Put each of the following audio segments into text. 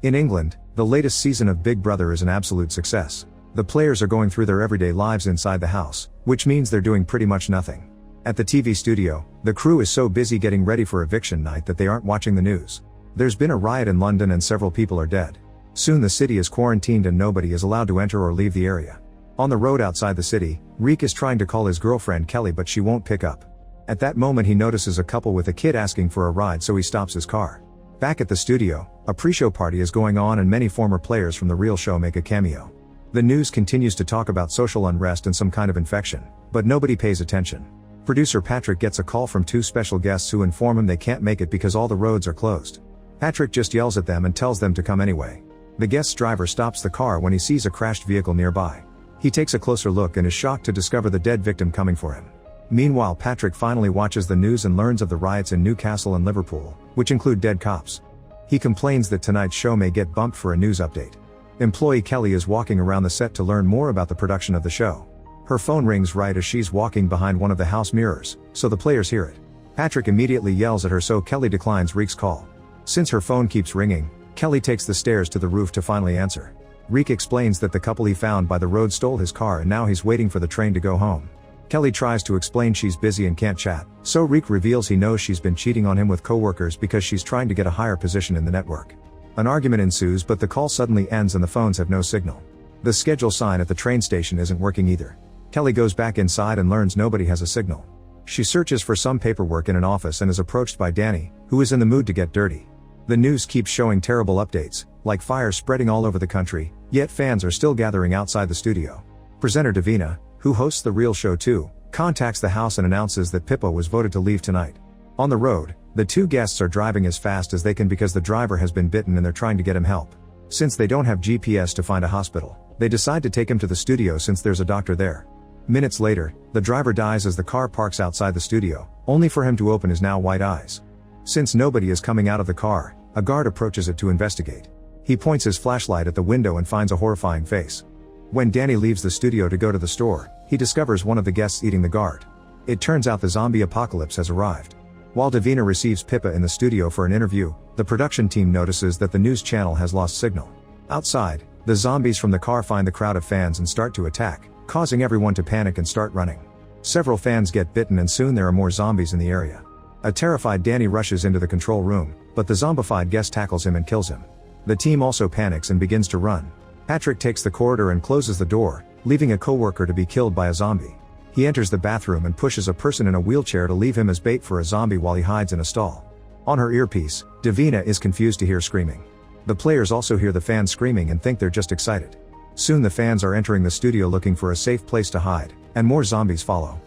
In England, the latest season of Big Brother is an absolute success. The players are going through their everyday lives inside the house, which means they're doing pretty much nothing. At the TV studio, the crew is so busy getting ready for eviction night that they aren't watching the news. There's been a riot in London and several people are dead. Soon the city is quarantined and nobody is allowed to enter or leave the area. On the road outside the city, Rick is trying to call his girlfriend Kelly but she won't pick up. At that moment he notices a couple with a kid asking for a ride, so he stops his car. Back at the studio, a pre-show party is going on and many former players from the real show make a cameo. The news continues to talk about social unrest and some kind of infection, but nobody pays attention. Producer Patrick gets a call from two special guests who inform him they can't make it because all the roads are closed. Patrick just yells at them and tells them to come anyway. The guest's driver stops the car when he sees a crashed vehicle nearby. He takes a closer look and is shocked to discover the dead victim coming for him. Meanwhile, Patrick finally watches the news and learns of the riots in Newcastle and Liverpool, which include dead cops. He complains that tonight's show may get bumped for a news update. Employee Kelly is walking around the set to learn more about the production of the show. Her phone rings right as she's walking behind one of the house mirrors, so the players hear it. Patrick immediately yells at her, so Kelly declines Rick's call. Since her phone keeps ringing, Kelly takes the stairs to the roof to finally answer. Rick explains that the couple he found by the road stole his car and now he's waiting for the train to go home. Kelly tries to explain she's busy and can't chat, so Rick reveals he knows she's been cheating on him with coworkers because she's trying to get a higher position in the network. An argument ensues, but the call suddenly ends and the phones have no signal. The schedule sign at the train station isn't working either. Kelly goes back inside and learns nobody has a signal. She searches for some paperwork in an office and is approached by Danny, who is in the mood to get dirty. The news keeps showing terrible updates, like fires spreading all over the country, yet fans are still gathering outside the studio. Presenter Davina, who hosts The Real Show 2, contacts the house and announces that Pippa was voted to leave tonight. On the road, the two guests are driving as fast as they can because the driver has been bitten and they're trying to get him help. Since they don't have GPS to find a hospital, they decide to take him to the studio since there's a doctor there. Minutes later, the driver dies as the car parks outside the studio, only for him to open his now white eyes. Since nobody is coming out of the car, a guard approaches it to investigate. He points his flashlight at the window and finds a horrifying face. When Danny leaves the studio to go to the store, he discovers one of the guests eating the guard. It turns out the zombie apocalypse has arrived. While Davina receives Pippa in the studio for an interview, the production team notices that the news channel has lost signal. Outside, the zombies from the car find the crowd of fans and start to attack, causing everyone to panic and start running. Several fans get bitten and soon there are more zombies in the area. A terrified Danny rushes into the control room, but the zombified guest tackles him and kills him. The team also panics and begins to run. Patrick takes the corridor and closes the door, leaving a coworker to be killed by a zombie. He enters the bathroom and pushes a person in a wheelchair to leave him as bait for a zombie while he hides in a stall. On her earpiece, Davina is confused to hear screaming. The players also hear the fans screaming and think they're just excited. Soon the fans are entering the studio looking for a safe place to hide, and more zombies follow.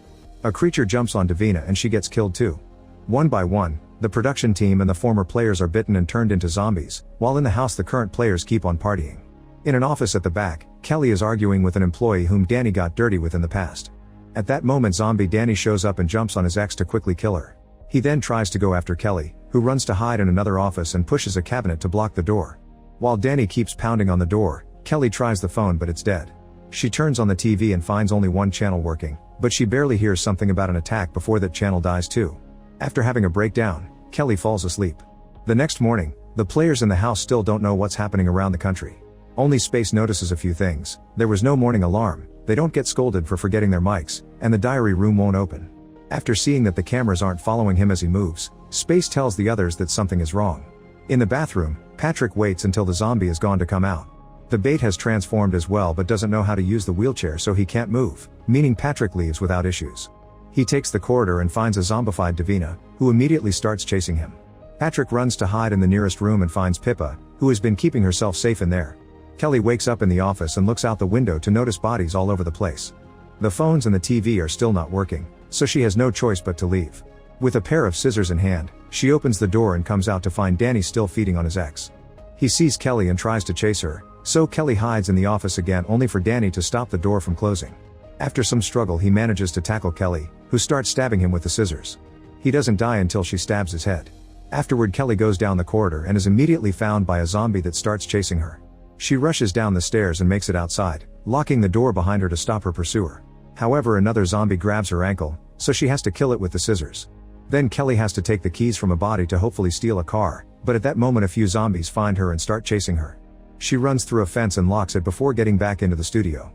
A creature jumps on Davina and she gets killed too. One by one, the production team and the former players are bitten and turned into zombies, while in the house the current players keep on partying. In an office at the back, Kelly is arguing with an employee whom Danny got dirty with in the past. At that moment zombie Danny shows up and jumps on his ex to quickly kill her. He then tries to go after Kelly, who runs to hide in another office and pushes a cabinet to block the door. While Danny keeps pounding on the door, Kelly tries the phone but it's dead. She turns on the TV and finds only one channel working, but she barely hears something about an attack before that channel dies too. After having a breakdown, Kelly falls asleep. The next morning, the players in the house still don't know what's happening around the country. Only Space notices a few things. There was no morning alarm, they don't get scolded for forgetting their mics, and the diary room won't open. After seeing that the cameras aren't following him as he moves, Space tells the others that something is wrong. In the bathroom, Patrick waits until the zombie is gone to come out. The bait has transformed as well but doesn't know how to use the wheelchair so he can't move, meaning Patrick leaves without issues. He takes the corridor and finds a zombified Davina, who immediately starts chasing him. Patrick runs to hide in the nearest room and finds Pippa, who has been keeping herself safe in there. Kelly wakes up in the office and looks out the window to notice bodies all over the place. The phones and the TV are still not working, so she has no choice but to leave. With a pair of scissors in hand, she opens the door and comes out to find Danny still feeding on his ex. He sees Kelly and tries to chase her, so Kelly hides in the office again only for Danny to stop the door from closing. After some struggle he manages to tackle Kelly, who starts stabbing him with the scissors. He doesn't die until she stabs his head. Afterward Kelly goes down the corridor and is immediately found by a zombie that starts chasing her. She rushes down the stairs and makes it outside, locking the door behind her to stop her pursuer. However, another zombie grabs her ankle, so she has to kill it with the scissors. Then Kelly has to take the keys from a body to hopefully steal a car, but at that moment a few zombies find her and start chasing her. She runs through a fence and locks it before getting back into the studio.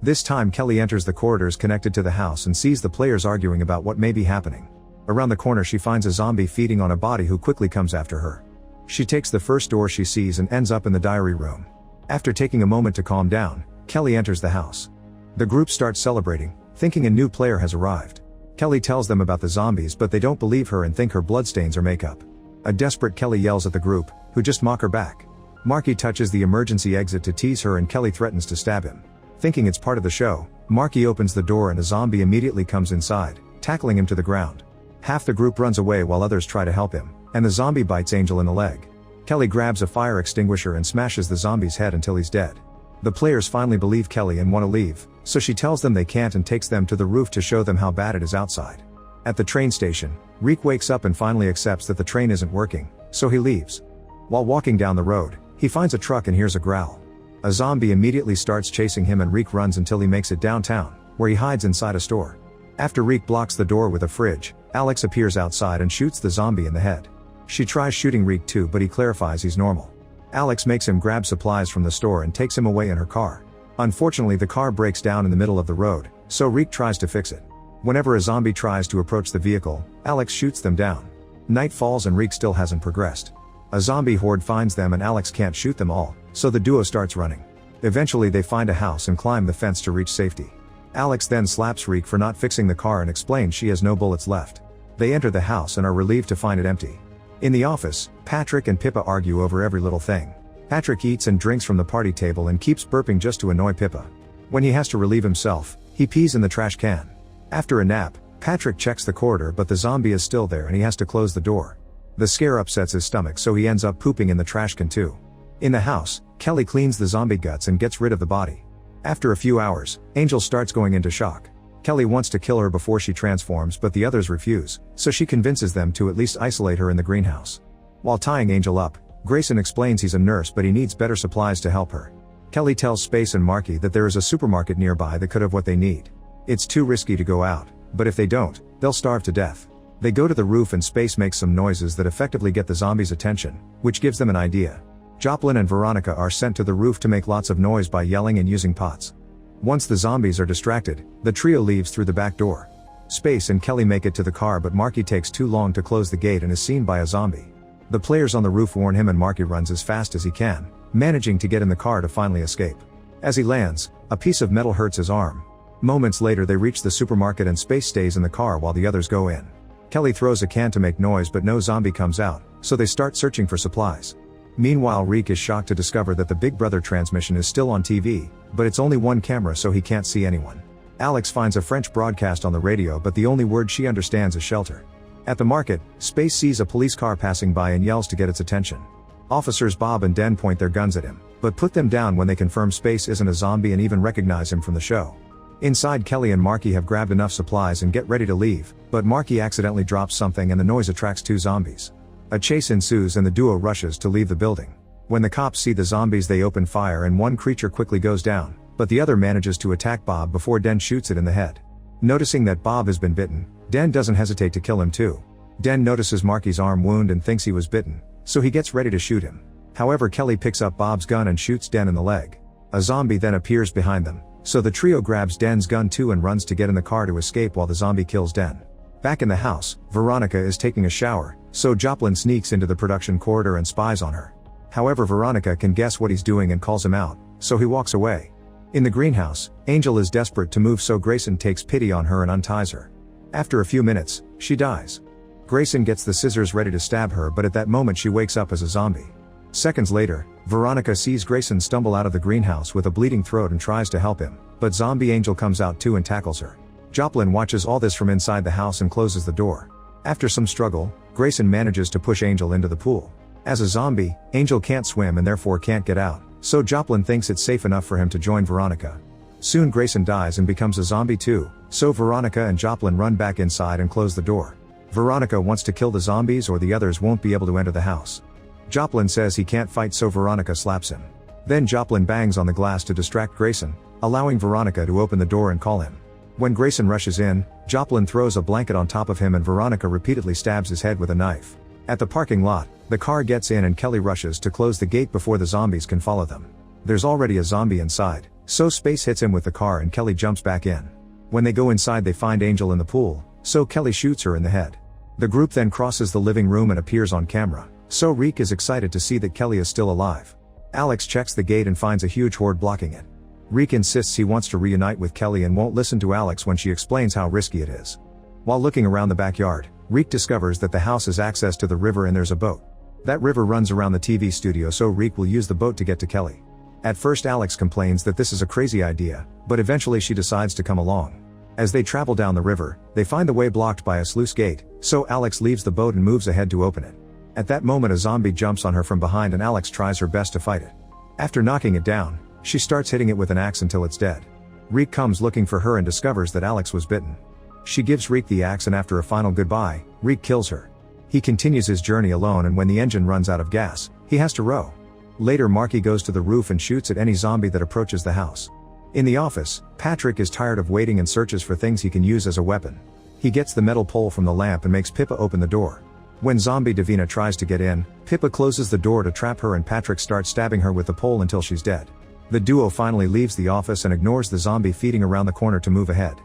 This time Kelly enters the corridors connected to the house and sees the players arguing about what may be happening. Around the corner she finds a zombie feeding on a body who quickly comes after her. She takes the first door she sees and ends up in the diary room. After taking a moment to calm down, Kelly enters the house. The group starts celebrating, thinking a new player has arrived. Kelly tells them about the zombies but they don't believe her and think her bloodstains are makeup. A desperate Kelly yells at the group, who just mock her back. Marky touches the emergency exit to tease her and Kelly threatens to stab him. Thinking it's part of the show, Marky opens the door and a zombie immediately comes inside, tackling him to the ground. Half the group runs away while others try to help him, and the zombie bites Angel in the leg. Kelly grabs a fire extinguisher and smashes the zombie's head until he's dead. The players finally believe Kelly and want to leave, so she tells them they can't and takes them to the roof to show them how bad it is outside. At the train station, Reek wakes up and finally accepts that the train isn't working, so he leaves. While walking down the road, he finds a truck and hears a growl. A zombie immediately starts chasing him and Reek runs until he makes it downtown, where he hides inside a store. After Reek blocks the door with a fridge, Alex appears outside and shoots the zombie in the head. She tries shooting Reek too but he clarifies he's normal. Alex makes him grab supplies from the store and takes him away in her car. Unfortunately the car breaks down in the middle of the road, so Reek tries to fix it. Whenever a zombie tries to approach the vehicle, Alex shoots them down. Night falls and Reek still hasn't progressed. A zombie horde finds them and Alex can't shoot them all, so the duo starts running. Eventually they find a house and climb the fence to reach safety. Alex then slaps Reek for not fixing the car and explains she has no bullets left. They enter the house and are relieved to find it empty. In the office, Patrick and Pippa argue over every little thing. Patrick eats and drinks from the party table and keeps burping just to annoy Pippa. When he has to relieve himself, he pees in the trash can. After a nap, Patrick checks the corridor but the zombie is still there and he has to close the door. The scare upsets his stomach so he ends up pooping in the trash can too. In the house, Kelly cleans the zombie guts and gets rid of the body. After a few hours, Angel starts going into shock. Kelly wants to kill her before she transforms but the others refuse, so she convinces them to at least isolate her in the greenhouse. While tying Angel up, Grayson explains he's a nurse but he needs better supplies to help her. Kelly tells Space and Marky that there is a supermarket nearby that could have what they need. It's too risky to go out, but if they don't, they'll starve to death. They go to the roof and Space makes some noises that effectively get the zombies' attention, which gives them an idea. Joplin and Veronica are sent to the roof to make lots of noise by yelling and using pots. Once the zombies are distracted, the trio leaves through the back door. Space and Kelly make it to the car but Marky takes too long to close the gate and is seen by a zombie. The players on the roof warn him and Marky runs as fast as he can, managing to get in the car to finally escape. As he lands, a piece of metal hurts his arm. Moments later they reach the supermarket and Space stays in the car while the others go in. Kelly throws a can to make noise but no zombie comes out, so they start searching for supplies. Meanwhile Reek is shocked to discover that the Big Brother transmission is still on TV, but it's only one camera so he can't see anyone. Alex finds a French broadcast on the radio but the only word she understands is shelter. At the market, Space sees a police car passing by and yells to get its attention. Officers Bob and Den point their guns at him, but put them down when they confirm Space isn't a zombie and even recognize him from the show. Inside Kelly and Marky have grabbed enough supplies and get ready to leave, but Marky accidentally drops something and the noise attracts two zombies. A chase ensues and the duo rushes to leave the building. When the cops see the zombies they open fire and one creature quickly goes down, but the other manages to attack Bob before Den shoots it in the head. Noticing that Bob has been bitten, Den doesn't hesitate to kill him too. Den notices Marky's arm wound and thinks he was bitten, so he gets ready to shoot him. However, Kelly picks up Bob's gun and shoots Den in the leg. A zombie then appears behind them, so the trio grabs Den's gun too and runs to get in the car to escape while the zombie kills Den. Back in the house, Veronica is taking a shower, so Joplin sneaks into the production corridor and spies on her. However, Veronica can guess what he's doing and calls him out, so he walks away. In the greenhouse, Angel is desperate to move so Grayson takes pity on her and unties her. After a few minutes, she dies. Grayson gets the scissors ready to stab her but at that moment she wakes up as a zombie. Seconds later, Veronica sees Grayson stumble out of the greenhouse with a bleeding throat and tries to help him, but zombie Angel comes out too and tackles her. Joplin watches all this from inside the house and closes the door. After some struggle, Grayson manages to push Angel into the pool. As a zombie, Angel can't swim and therefore can't get out, so Joplin thinks it's safe enough for him to join Veronica. Soon Grayson dies and becomes a zombie too, so Veronica and Joplin run back inside and close the door. Veronica wants to kill the zombies or the others won't be able to enter the house. Joplin says he can't fight so Veronica slaps him. Then Joplin bangs on the glass to distract Grayson, allowing Veronica to open the door and call him. When Grayson rushes in, Joplin throws a blanket on top of him and Veronica repeatedly stabs his head with a knife. At the parking lot, the car gets in and Kelly rushes to close the gate before the zombies can follow them. There's already a zombie inside, so Space hits him with the car and Kelly jumps back in. When they go inside they find Angel in the pool, so Kelly shoots her in the head. The group then crosses the living room and appears on camera, so Reek is excited to see that Kelly is still alive. Alex checks the gate and finds a huge horde blocking it. Reek insists he wants to reunite with Kelly and won't listen to Alex when she explains how risky it is. While looking around the backyard, Reek discovers that the house has access to the river and there's a boat. That river runs around the TV studio, so Reek will use the boat to get to Kelly. At first Alex complains that this is a crazy idea, but eventually she decides to come along. As they travel down the river, they find the way blocked by a sluice gate, so Alex leaves the boat and moves ahead to open it. At that moment a zombie jumps on her from behind and Alex tries her best to fight it. After knocking it down, she starts hitting it with an axe until it's dead. Reek comes looking for her and discovers that Alex was bitten. She gives Reek the axe and after a final goodbye, Reek kills her. He continues his journey alone and when the engine runs out of gas, he has to row. Later Marky goes to the roof and shoots at any zombie that approaches the house. In the office, Patrick is tired of waiting and searches for things he can use as a weapon. He gets the metal pole from the lamp and makes Pippa open the door. When zombie Davina tries to get in, Pippa closes the door to trap her and Patrick starts stabbing her with the pole until she's dead. The duo finally leaves the office and ignores the zombie feeding around the corner to move ahead.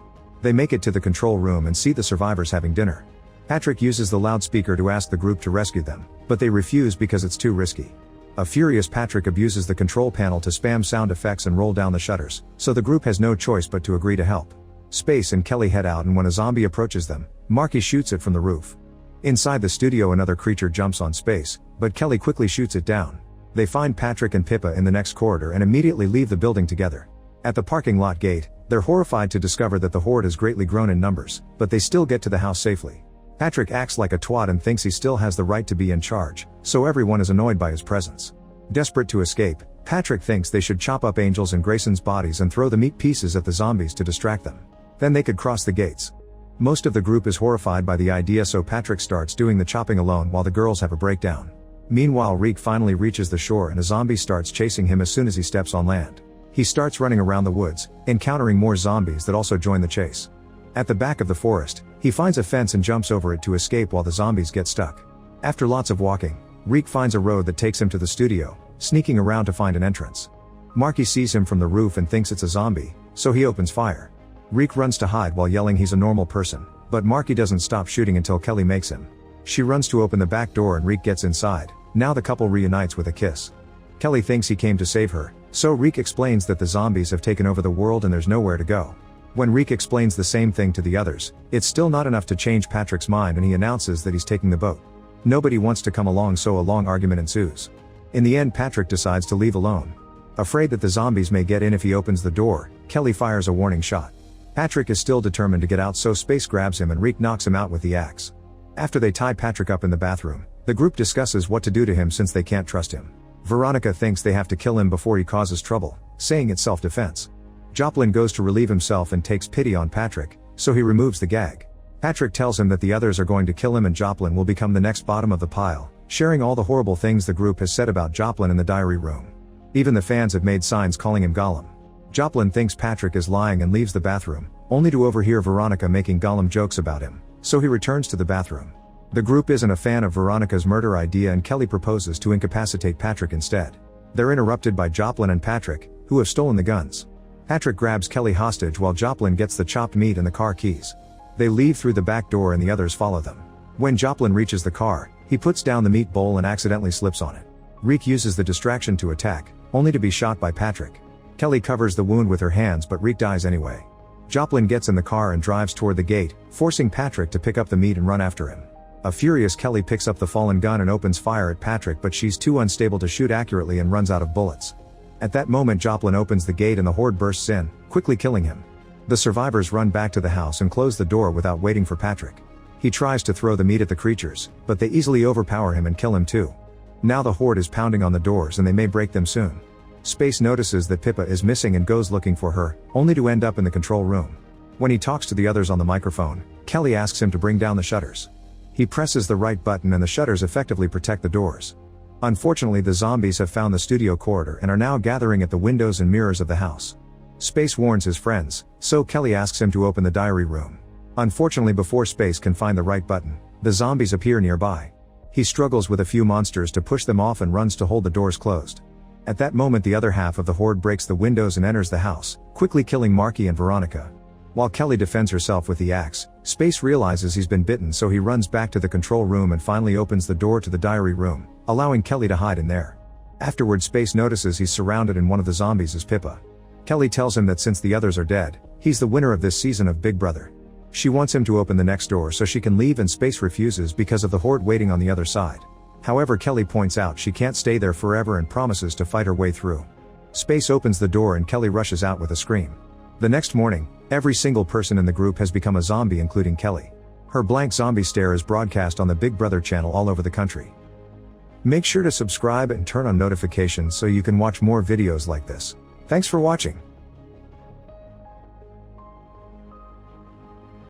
They make it to the control room and see the survivors having dinner. Patrick uses the loudspeaker to ask the group to rescue them, but they refuse because it's too risky. A furious Patrick abuses the control panel to spam sound effects and roll down the shutters, so the group has no choice but to agree to help. Space and Kelly head out and when a zombie approaches them, Marky shoots it from the roof. Inside the studio another creature jumps on Space, but Kelly quickly shoots it down. They find Patrick and Pippa in the next corridor and immediately leave the building together. At the parking lot gate, they're horrified to discover that the horde has greatly grown in numbers, but they still get to the house safely. Patrick acts like a twat and thinks he still has the right to be in charge, so everyone is annoyed by his presence. Desperate to escape, Patrick thinks they should chop up Angel's and Grayson's bodies and throw the meat pieces at the zombies to distract them. Then they could cross the gates. Most of the group is horrified by the idea, so Patrick starts doing the chopping alone while the girls have a breakdown. Meanwhile Reek finally reaches the shore and a zombie starts chasing him as soon as he steps on land. He starts running around the woods, encountering more zombies that also join the chase. At the back of the forest, he finds a fence and jumps over it to escape while the zombies get stuck. After lots of walking, Reek finds a road that takes him to the studio, sneaking around to find an entrance. Marky sees him from the roof and thinks it's a zombie, so he opens fire. Reek runs to hide while yelling he's a normal person, but Marky doesn't stop shooting until Kelly makes him. She runs to open the back door and Reek gets inside. Now the couple reunites with a kiss. Kelly thinks he came to save her, so Reek explains that the zombies have taken over the world and there's nowhere to go. When Reek explains the same thing to the others, it's still not enough to change Patrick's mind and he announces that he's taking the boat. Nobody wants to come along, so a long argument ensues. In the end Patrick decides to leave alone. Afraid that the zombies may get in if he opens the door, Kelly fires a warning shot. Patrick is still determined to get out, so Space grabs him and Reek knocks him out with the axe. After they tie Patrick up in the bathroom, the group discusses what to do to him since they can't trust him. Veronica thinks they have to kill him before he causes trouble, saying it's self-defense. Joplin goes to relieve himself and takes pity on Patrick, so he removes the gag. Patrick tells him that the others are going to kill him and Joplin will become the next bottom of the pile, sharing all the horrible things the group has said about Joplin in the diary room. Even the fans have made signs calling him Gollum. Joplin thinks Patrick is lying and leaves the bathroom, only to overhear Veronica making Gollum jokes about him, so he returns to the bathroom. The group isn't a fan of Veronica's murder idea and Kelly proposes to incapacitate Patrick instead. They're interrupted by Joplin and Patrick, who have stolen the guns. Patrick grabs Kelly hostage while Joplin gets the chopped meat and the car keys. They leave through the back door and the others follow them. When Joplin reaches the car, he puts down the meat bowl and accidentally slips on it. Reek uses the distraction to attack, only to be shot by Patrick. Kelly covers the wound with her hands but Reek dies anyway. Joplin gets in the car and drives toward the gate, forcing Patrick to pick up the meat and run after him. A furious Kelly picks up the fallen gun and opens fire at Patrick, but she's too unstable to shoot accurately and runs out of bullets. At that moment Joplin opens the gate and the horde bursts in, quickly killing him. The survivors run back to the house and close the door without waiting for Patrick. He tries to throw the meat at the creatures, but they easily overpower him and kill him too. Now the horde is pounding on the doors and they may break them soon. Space notices that Pippa is missing and goes looking for her, only to end up in the control room. When he talks to the others on the microphone, Kelly asks him to bring down the shutters. He presses the right button and the shutters effectively protect the doors. Unfortunately the zombies have found the studio corridor and are now gathering at the windows and mirrors of the house. Space warns his friends, so Kelly asks him to open the diary room. Unfortunately, before Space can find the right button, the zombies appear nearby. He struggles with a few monsters to push them off and runs to hold the doors closed. At that moment, the other half of the horde breaks the windows and enters the house, quickly killing Marky and Veronica. While Kelly defends herself with the axe, Space realizes he's been bitten, so he runs back to the control room and finally opens the door to the diary room, allowing Kelly to hide in there. Afterward, Space notices he's surrounded and one of the zombies is Pippa. Kelly tells him that since the others are dead, he's the winner of this season of Big Brother. She wants him to open the next door so she can leave, and Space refuses because of the horde waiting on the other side. However, Kelly points out she can't stay there forever and promises to fight her way through. Space opens the door and Kelly rushes out with a scream. The next morning, every single person in the group has become a zombie, including Kelly. Her blank zombie stare is broadcast on the Big Brother channel all over the country. Make sure to subscribe and turn on notifications so you can watch more videos like this. Thanks for watching.